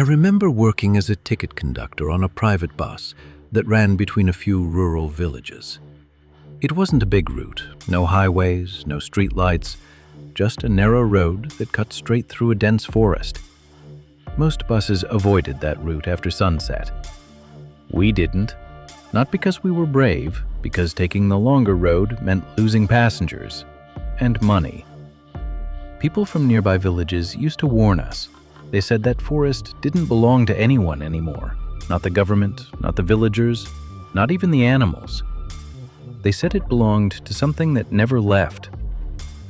remember working as a ticket conductor on a private bus that ran between a few rural villages. It wasn't a big route, no highways, no streetlights, just a narrow road that cut straight through a dense forest. Most buses avoided that route after sunset. We didn't, not because we were brave, because taking the longer road meant losing passengers and money. People from nearby villages used to warn us. They said that forest didn't belong to anyone anymore, not the government, not the villagers, not even the animals. They said it belonged to something that never left.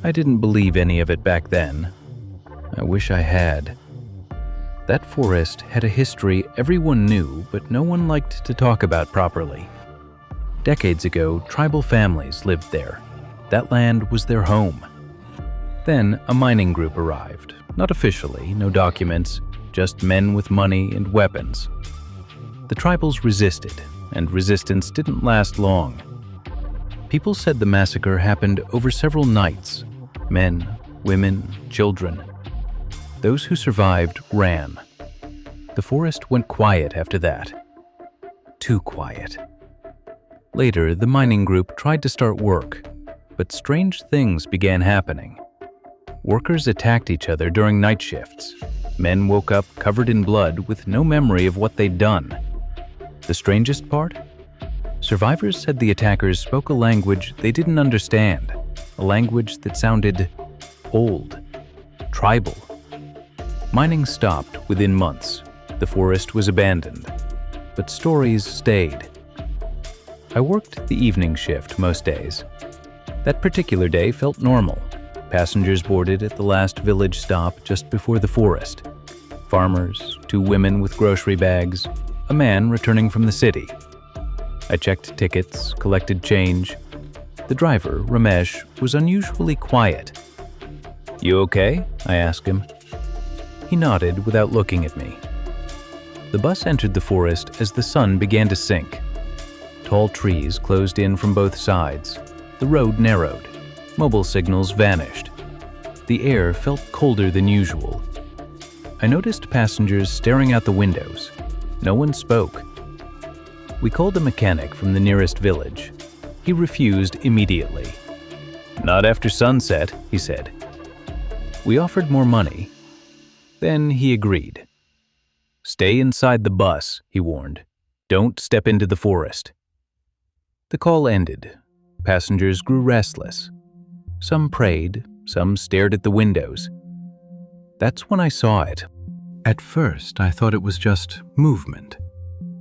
I didn't believe any of it back then. I wish I had. That forest had a history everyone knew, but no one liked to talk about properly. Decades ago, tribal families lived there. That land was their home. Then a mining group arrived. Not officially, no documents, just men with money and weapons. The tribals resisted, and resistance didn't last long. People said the massacre happened over several nights. Men, women, children. Those who survived ran. The forest went quiet after that. Too quiet. Later, the mining group tried to start work, but strange things began happening. Workers attacked each other during night shifts. Men woke up covered in blood with no memory of what they'd done. The strangest part? Survivors said the attackers spoke a language they didn't understand, a language that sounded old, tribal. Mining stopped within months. The forest was abandoned, but stories stayed. I worked the evening shift most days. That particular day felt normal. Passengers boarded at the last village stop just before the forest. Farmers, 2 women with grocery bags, a man returning from the city. I checked tickets, collected change. The driver, Ramesh, was unusually quiet. "You okay?" I asked him. He nodded without looking at me. The bus entered the forest as the sun began to sink. Tall trees closed in from both sides. The road narrowed. Mobile signals vanished. The air felt colder than usual. I noticed passengers staring out the windows. No one spoke. We called a mechanic from the nearest village. He refused immediately. "Not after sunset," he said. We offered more money. Then he agreed. "Stay inside the bus," he warned. "Don't step into the forest." The call ended. Passengers grew restless. Some prayed, some stared at the windows. That's when I saw it. At first, I thought it was just movement.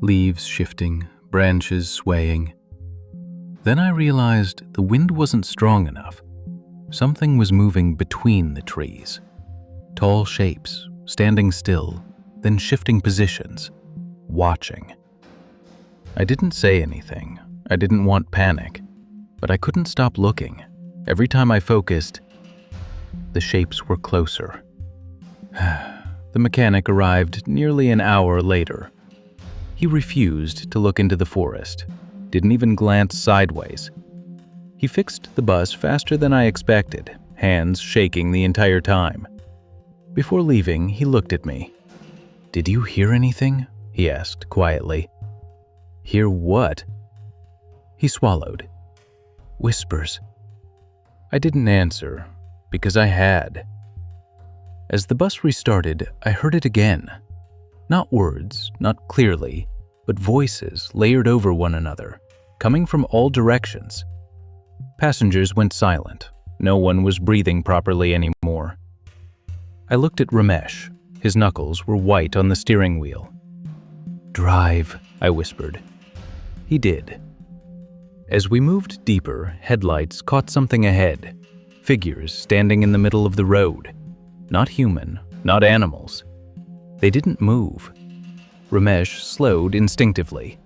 Leaves shifting, branches swaying. Then I realized the wind wasn't strong enough. Something was moving between the trees. Tall shapes, standing still, then shifting positions, watching. I didn't say anything. I didn't want panic, but I couldn't stop looking. Every time I focused, the shapes were closer. The mechanic arrived nearly an hour later. He refused to look into the forest, didn't even glance sideways. He fixed the bus faster than I expected, hands shaking the entire time. Before leaving, he looked at me. "Did you hear anything?" he asked quietly. "Hear what?" He swallowed. "Whispers." I didn't answer, because I had. As the bus restarted, I heard it again. Not words, not clearly, but voices layered over one another, coming from all directions. Passengers went silent. No one was breathing properly anymore. I looked at Ramesh. His knuckles were white on the steering wheel. "Drive," I whispered. He did. As we moved deeper, headlights caught something ahead. Figures standing in the middle of the road. Not human, not animals. They didn't move. Ramesh slowed instinctively.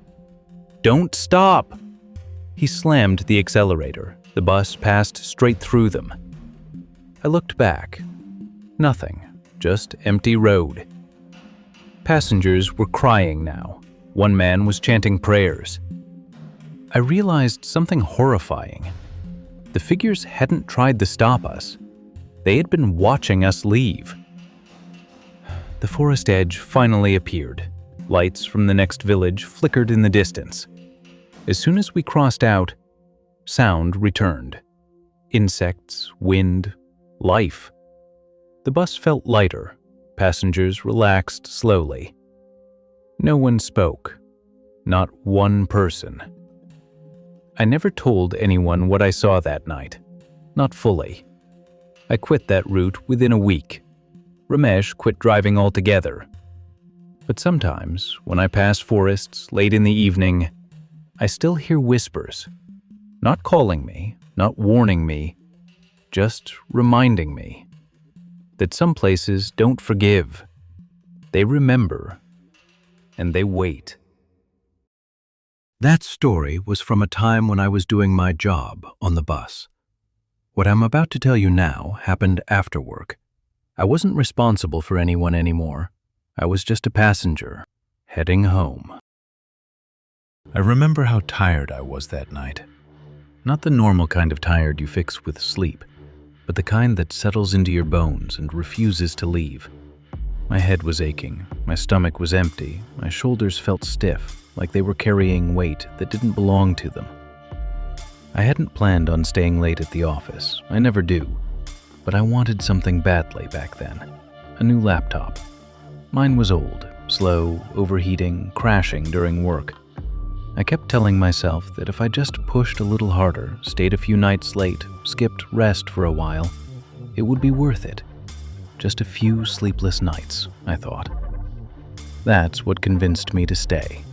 "Don't stop!" He slammed the accelerator. The bus passed straight through them. I looked back. Nothing, just empty road. Passengers were crying now. One man was chanting prayers. I realized something horrifying. The figures hadn't tried to stop us. They had been watching us leave. The forest edge finally appeared. Lights from the next village flickered in the distance. As soon as we crossed out, sound returned. Insects, wind, life. The bus felt lighter. Passengers relaxed slowly. No one spoke. Not one person. I never told anyone what I saw that night. Not fully. I quit that route within a week. Ramesh quit driving altogether. But sometimes, when I pass forests late in the evening, I still hear whispers. Not calling me, not warning me, just reminding me that some places don't forgive. They remember, and they wait. That story was from a time when I was doing my job on the bus. What I'm about to tell you now happened after work. I wasn't responsible for anyone anymore. I was just a passenger, heading home. I remember how tired I was that night. Not the normal kind of tired you fix with sleep, but the kind that settles into your bones and refuses to leave. My head was aching, my stomach was empty, my shoulders felt stiff, like they were carrying weight that didn't belong to them. I hadn't planned on staying late at the office, I never do, but I wanted something badly back then. A new laptop. Mine was old, slow, overheating, crashing during work. I kept telling myself that if I just pushed a little harder, stayed a few nights late, skipped rest for a while, it would be worth it. Just a few sleepless nights, I thought. That's what convinced me to stay.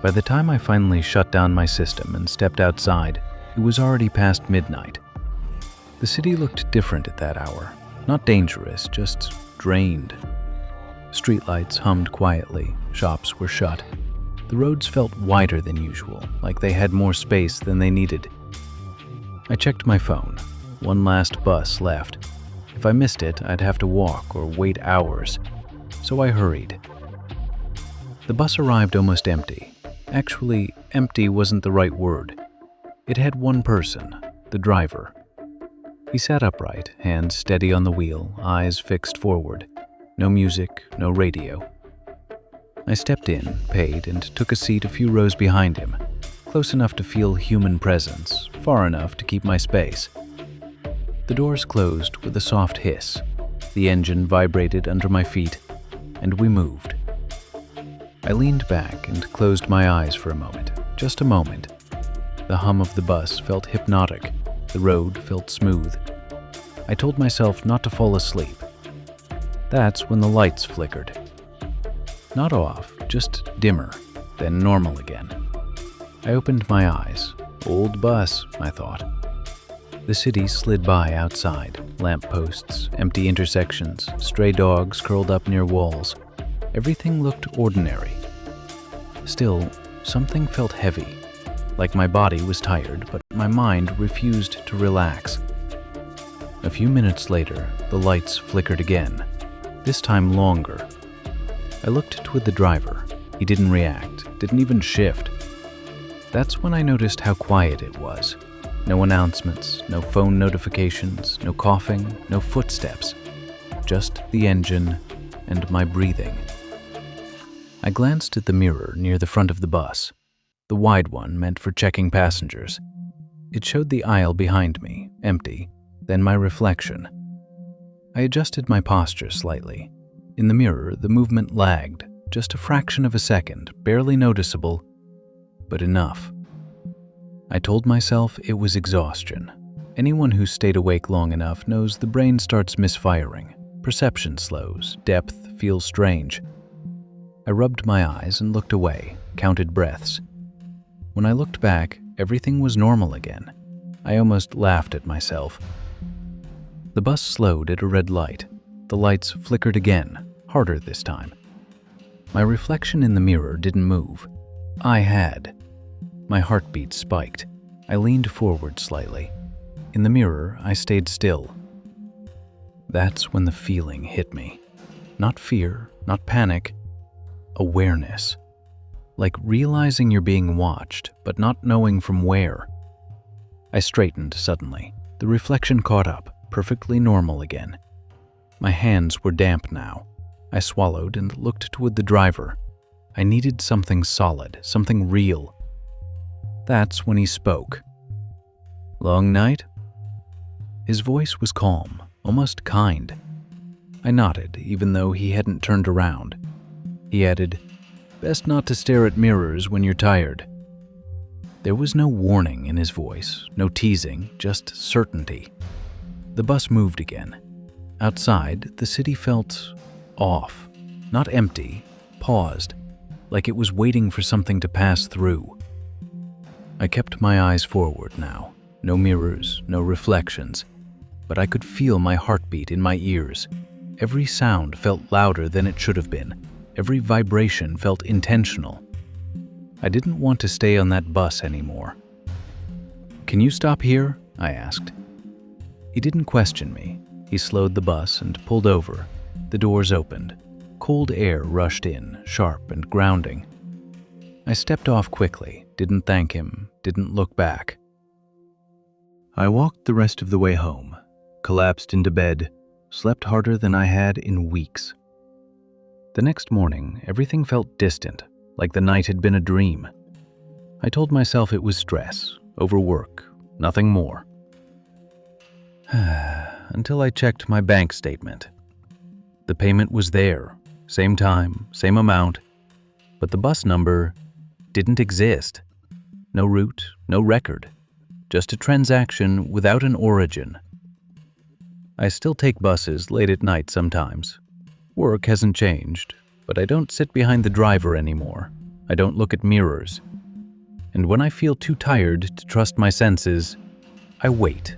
By the time I finally shut down my system and stepped outside, it was already past midnight. The city looked different at that hour. Not dangerous, just drained. Streetlights hummed quietly, shops were shut. The roads felt wider than usual, like they had more space than they needed. I checked my phone. One last bus left. If I missed it, I'd have to walk or wait hours. So I hurried. The bus arrived almost empty. Actually, empty wasn't the right word. It had one person, the driver. He sat upright, hands steady on the wheel, eyes fixed forward. No music, no radio. I stepped in, paid, and took a seat a few rows behind him, close enough to feel human presence, far enough to keep my space. The doors closed with a soft hiss. The engine vibrated under my feet, and we moved. I leaned back and closed my eyes for a moment, just a moment. The hum of the bus felt hypnotic. The road felt smooth. I told myself not to fall asleep. That's when the lights flickered. Not off, just dimmer, then normal again. I opened my eyes. Old bus, I thought. The city slid by outside. Lampposts, empty intersections, stray dogs curled up near walls. Everything looked ordinary. Still, something felt heavy, like my body was tired, but my mind refused to relax. A few minutes later, the lights flickered again, this time longer. I looked toward the driver. He didn't react, didn't even shift. That's when I noticed how quiet it was. No announcements, no phone notifications, no coughing, no footsteps. Just the engine and my breathing. I glanced at the mirror near the front of the bus, the wide one meant for checking passengers. It showed the aisle behind me, empty, then my reflection. I adjusted my posture slightly. In the mirror, the movement lagged, just a fraction of a second, barely noticeable, but enough. I told myself it was exhaustion. Anyone who stayed awake long enough knows the brain starts misfiring. Perception slows, depth feels strange. I rubbed my eyes and looked away, counted breaths. When I looked back, everything was normal again. I almost laughed at myself. The bus slowed at a red light. The lights flickered again, harder this time. My reflection in the mirror didn't move. I had. My heartbeat spiked. I leaned forward slightly. In the mirror, I stayed still. That's when the feeling hit me. Not fear, not panic. Awareness. Like realizing you're being watched, but not knowing from where. I straightened suddenly. The reflection caught up, perfectly normal again. My hands were damp now. I swallowed and looked toward the driver. I needed something solid, something real. That's when he spoke. "Long night?" His voice was calm, almost kind. I nodded, even though he hadn't turned around. He added, "Best not to stare at mirrors when you're tired." There was no warning in his voice, no teasing, just certainty. The bus moved again. Outside, the city felt off, not empty, paused, like it was waiting for something to pass through. I kept my eyes forward now, no mirrors, no reflections, but I could feel my heartbeat in my ears. Every sound felt louder than it should have been. Every vibration felt intentional. I didn't want to stay on that bus anymore. "Can you stop here?" I asked. He didn't question me. He slowed the bus and pulled over. The doors opened. Cold air rushed in, sharp and grounding. I stepped off quickly, didn't thank him, didn't look back. I walked the rest of the way home, collapsed into bed, slept harder than I had in weeks. The next morning, everything felt distant, like the night had been a dream. I told myself it was stress, overwork, nothing more. Until I checked my bank statement. The payment was there, same time, same amount, but the bus number didn't exist. No route, no record, just a transaction without an origin. I still take buses late at night sometimes. Work hasn't changed, but I don't sit behind the driver anymore. I don't look at mirrors. And when I feel too tired to trust my senses, I wait.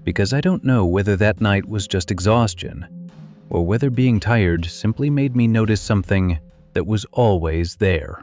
Because I don't know whether that night was just exhaustion, or whether being tired simply made me notice something that was always there.